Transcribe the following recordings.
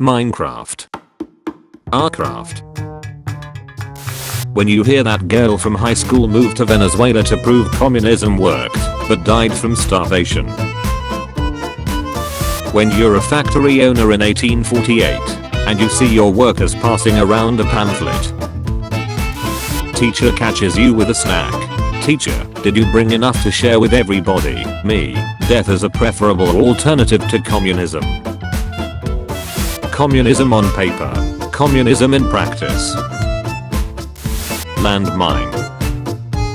Minecraft. Arcraft. When you hear that girl from high school moved to Venezuela to prove communism worked, but died from starvation. When you're a factory owner in 1848, and you see your workers passing around a pamphlet. Teacher catches you with a snack. Teacher, did you bring enough to share with everybody? Me, death is a preferable alternative to communism. Communism on paper. Communism in practice. Landmine.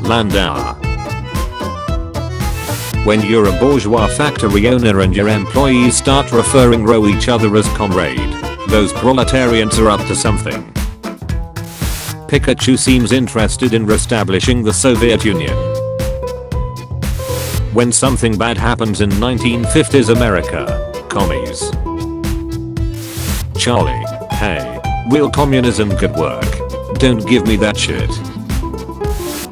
Landauer. When you're a bourgeois factory owner and your employees start referring to each other as comrade, those proletarians are up to something. Pikachu seems interested in reestablishing the Soviet Union. When something bad happens in 1950s America, commies. Charlie, hey, real communism could work. Don't give me that shit.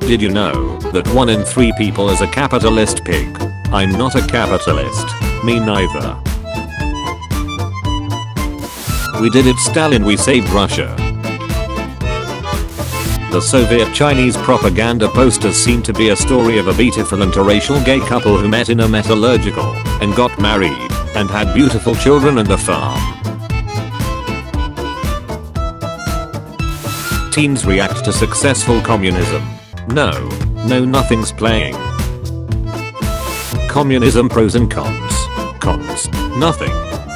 Did you know that 1 in 3 people is a capitalist pig? I'm not a capitalist. Me neither. We did it, Stalin, we saved Russia. The Soviet-Chinese propaganda posters seem to be a story of a beautiful interracial gay couple who met in a metallurgical and got married and had beautiful children and a farm. Teens react to successful communism. No, nothing's playing. Communism pros and cons. Cons, nothing.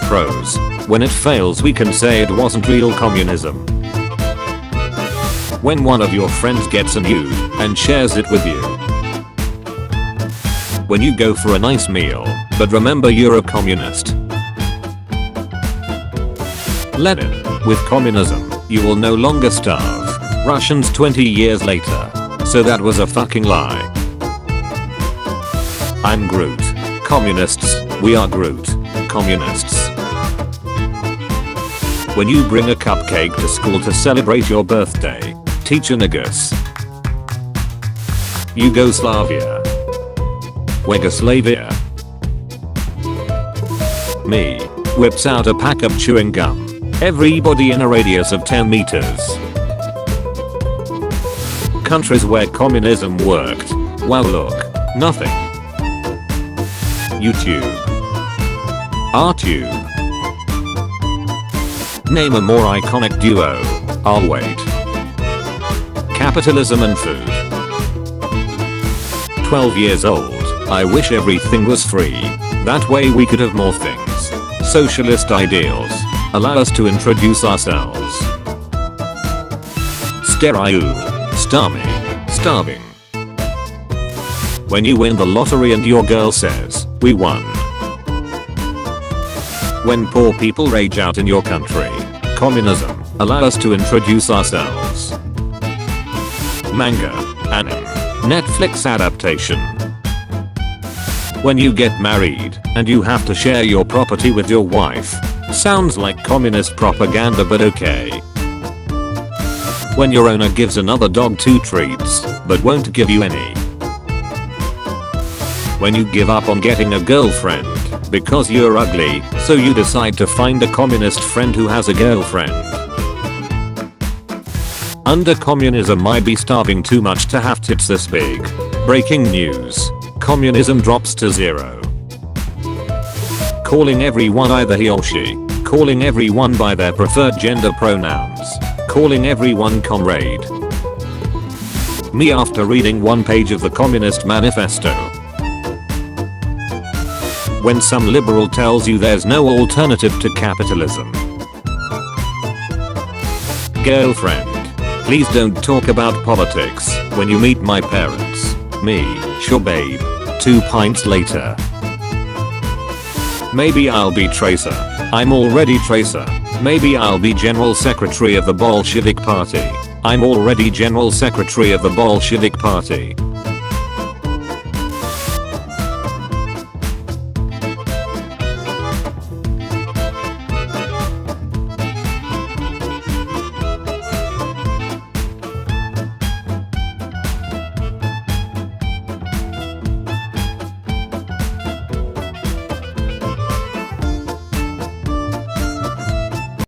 Pros, when it fails we can say it wasn't real communism. When one of your friends gets a nude and shares it with you. When you go for a nice meal, but remember you're a communist. Lenin, with communism, you will no longer starve. Russians 20 years later. So that was a fucking lie. I'm Groot. Communists, we are Groot. Communists. When you bring a cupcake to school to celebrate your birthday, teacher niggas. Yugoslavia. Wegoslavia. Me, whips out a pack of chewing gum. Everybody in a radius of 10 meters. Countries where communism worked. Well look, nothing. YouTube. RTube. Name a more iconic duo. I'll wait. Capitalism and food. 12 years old. I wish everything was free. That way we could have more things. Socialist ideals. Allow us to introduce ourselves. Stereo. Starving. When you win the lottery and your girl says, we won. When poor people rage out in your country. Communism. Allow us to introduce ourselves. Manga. Anime. Netflix adaptation. When you get married and you have to share your property with your wife. Sounds like communist propaganda, but okay. When your owner gives another dog 2 treats, but won't give you any. When you give up on getting a girlfriend, because you're ugly, so you decide to find a communist friend who has a girlfriend. Under communism I'd be starving too much to have tits this big. Breaking news. Communism drops to 0. Calling everyone either he or she. Calling everyone by their preferred gender pronouns. Calling everyone comrade. Me after reading 1 page of the Communist Manifesto. When some liberal tells you there's no alternative to capitalism. Girlfriend. Please don't talk about politics when you meet my parents. Me, sure babe. 2 pints later. Maybe I'll be Tracer. I'm already Tracer. Maybe I'll be General Secretary of the Bolshevik Party. I'm already General Secretary of the Bolshevik Party.